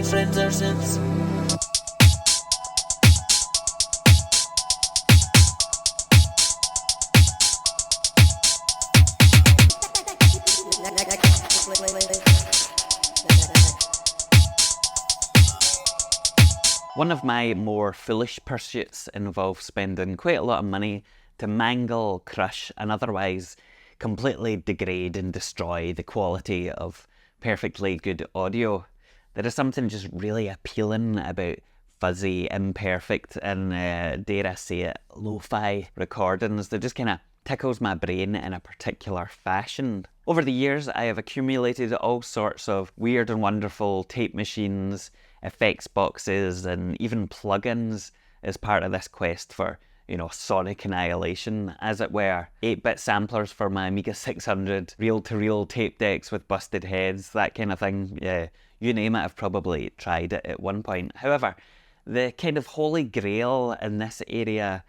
friends ever since. One of my more foolish pursuits involves spending quite a lot of money to mangle, crush, and otherwise completely degrade and destroy the quality of perfectly good audio. There is something just really appealing about fuzzy, imperfect, and dare I say it, lo-fi recordings that just kind of tickles my brain in a particular fashion. Over the years, I have accumulated all sorts of weird and wonderful tape machines, effects boxes, and even plugins as part of this quest for, sonic annihilation, as it were. 8-bit samplers for my Amiga 600, reel-to-reel tape decks with busted heads, that kind of thing. Yeah, you name it, I've probably tried it at one point. However, the kind of holy grail in this area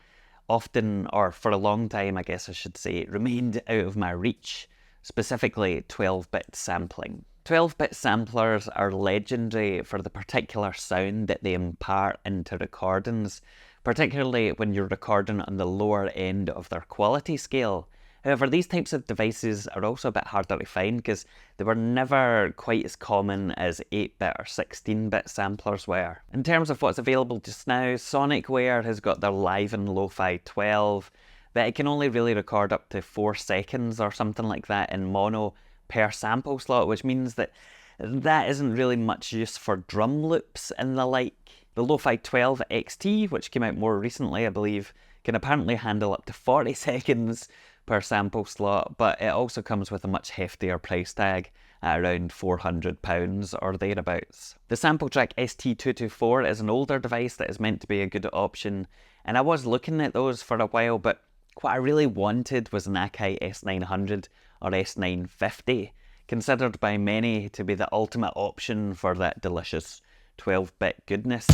often, or for a long time I guess I should say, remained out of my reach, specifically 12-bit sampling. 12-bit samplers are legendary for the particular sound that they impart into recordings, particularly when you're recording on the lower end of their quality scale. However, these types of devices are also a bit harder to find because they were never quite as common as 8-bit or 16-bit samplers were. In terms of what's available just now, Sonicware has got their Live and Lo-Fi 12, but it can only really record up to 4 seconds or something like that in mono per sample slot, which means that isn't really much use for drum loops and the like. The Lo-Fi 12 XT, which came out more recently I believe, can apparently handle up to 40 seconds per sample slot, but it also comes with a much heftier price tag at around £400 or thereabouts. The Sampletrack ST224 is an older device that is meant to be a good option, and I was looking at those for a while, but what I really wanted was an Akai S900 or S950, considered by many to be the ultimate option for that delicious 12-bit goodness.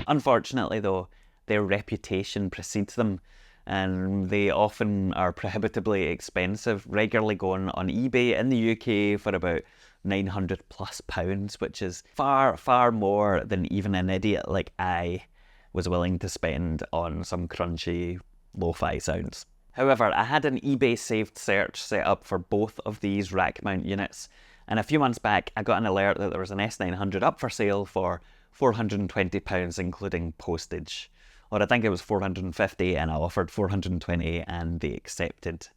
Unfortunately though, their reputation precedes them, and they often are prohibitively expensive, regularly going on eBay in the UK for about £900+, which is far, far more than even an idiot like I was willing to spend on some crunchy lo-fi sounds. However, I had an eBay saved search set up for both of these rack mount units, and a few months back I got an alert that there was an S900 up for sale for £420 including postage. Or I think it was £450 and I offered £420 and they accepted.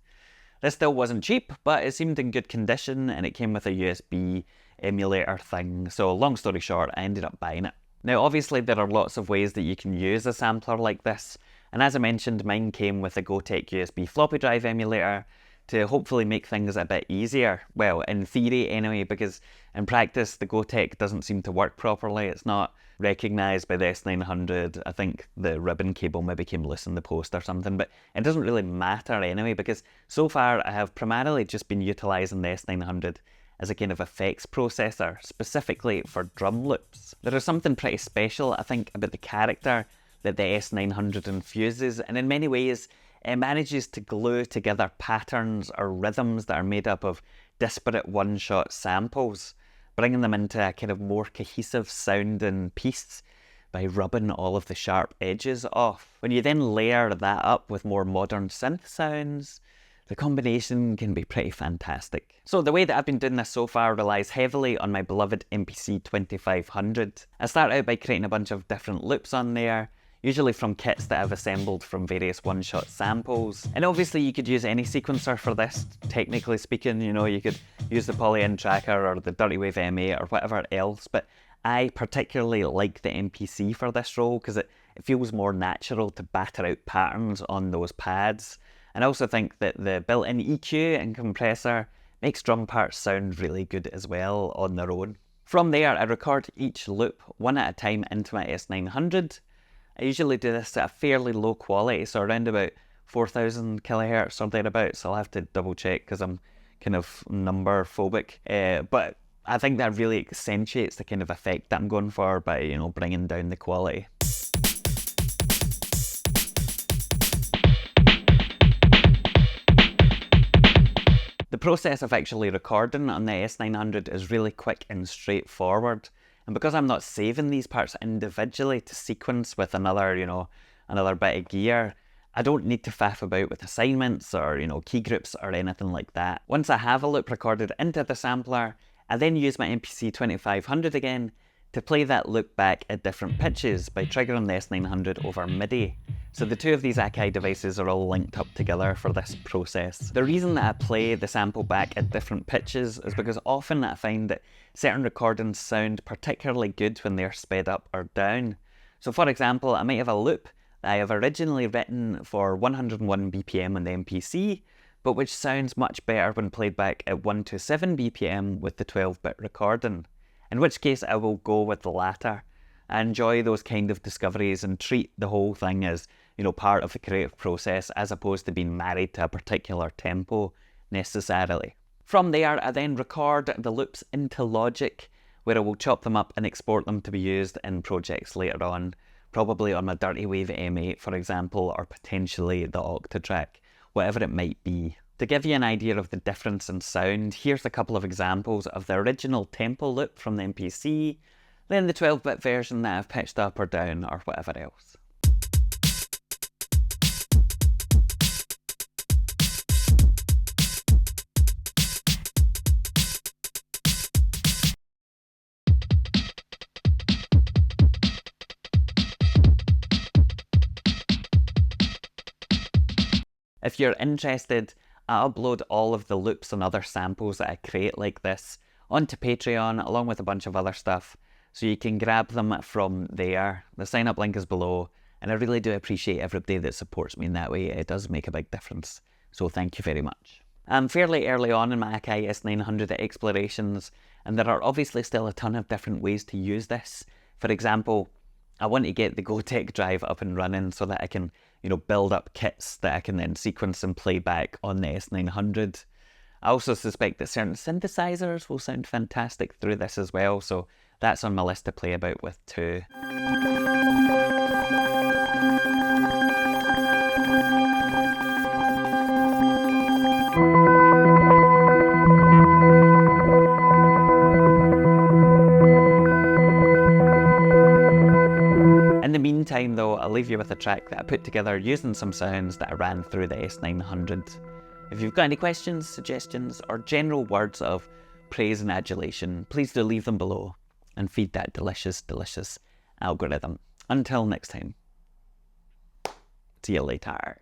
This still wasn't cheap, but it seemed in good condition and it came with a USB emulator thing, so long story short, I ended up buying it. Now obviously there are lots of ways that you can use a sampler like this, and as I mentioned, mine came with a Gotek USB floppy drive emulator to hopefully make things a bit easier. Well, in theory anyway, because in practice the Gotek doesn't seem to work properly. It's not recognised by the S900. I think the ribbon cable maybe came loose in the post or something, but it doesn't really matter anyway, because so far I have primarily just been utilising the S900 as a kind of effects processor, specifically for drum loops. There is something pretty special, I think, about the character that the S900 infuses, and in many ways it manages to glue together patterns or rhythms that are made up of disparate one-shot samples, bringing them into a kind of more cohesive sounding piece by rubbing all of the sharp edges off. When you then layer that up with more modern synth sounds, the combination can be pretty fantastic. So the way that I've been doing this so far relies heavily on my beloved MPC 2500. I start out by creating a bunch of different loops on there, usually from kits that I've assembled from various one-shot samples. And obviously you could use any sequencer for this, technically speaking. You could use the Poly-In Tracker or the Dirty Wave M8 or whatever else, but I particularly like the MPC for this role because it feels more natural to batter out patterns on those pads. And I also think that the built-in EQ and compressor makes drum parts sound really good as well on their own. From there, I record each loop one at a time into my S900. I usually do this at a fairly low quality, so around about 4000 kilohertz or thereabouts. I'll have to double check because I'm kind of number phobic. But I think that really accentuates the kind of effect that I'm going for by, bringing down the quality. process of actually recording on the S900 is really quick and straightforward. And because I'm not saving these parts individually to sequence with another bit of gear, I don't need to faff about with assignments or, key groups or anything like that. Once I have a loop recorded into the sampler, I then use my MPC 2500 again to play that loop back at different pitches by triggering the S900 over MIDI. So the two of these Akai devices are all linked up together for this process. The reason that I play the sample back at different pitches is because often I find that certain recordings sound particularly good when they're sped up or down. So for example, I might have a loop that I have originally written for 101 BPM on the MPC, but which sounds much better when played back at 127 BPM with the 12-bit recording, in which case I will go with the latter. I enjoy those kind of discoveries and treat the whole thing as, part of the creative process as opposed to being married to a particular tempo necessarily. From there, I then record the loops into Logic, where I will chop them up and export them to be used in projects later on, probably on my Dirty Wave M8, for example, or potentially the Octatrack, whatever it might be. To give you an idea of the difference in sound, here's a couple of examples of the original tempo loop from the MPC, then the 12-bit version that I've pitched up or down or whatever else. If you're interested, I upload all of the loops and other samples that I create like this onto Patreon along with a bunch of other stuff, so you can grab them from there. The sign up link is below, and I really do appreciate everybody that supports me in that way. It does make a big difference, so thank you very much. I'm fairly early on in my Akai S900 explorations, and there are obviously still a ton of different ways to use this. For example, I want to get the GoTech drive up and running so that I can, build up kits that I can then sequence and play back on the S900. I also suspect that certain synthesizers will sound fantastic through this as well, so that's on my list to play about with too. In the meantime though, I'll leave you with a track that I put together using some sounds that I ran through the S900. If you've got any questions, suggestions, or general words of praise and adulation, please do leave them below and feed that delicious, delicious algorithm. Until next time, see you later.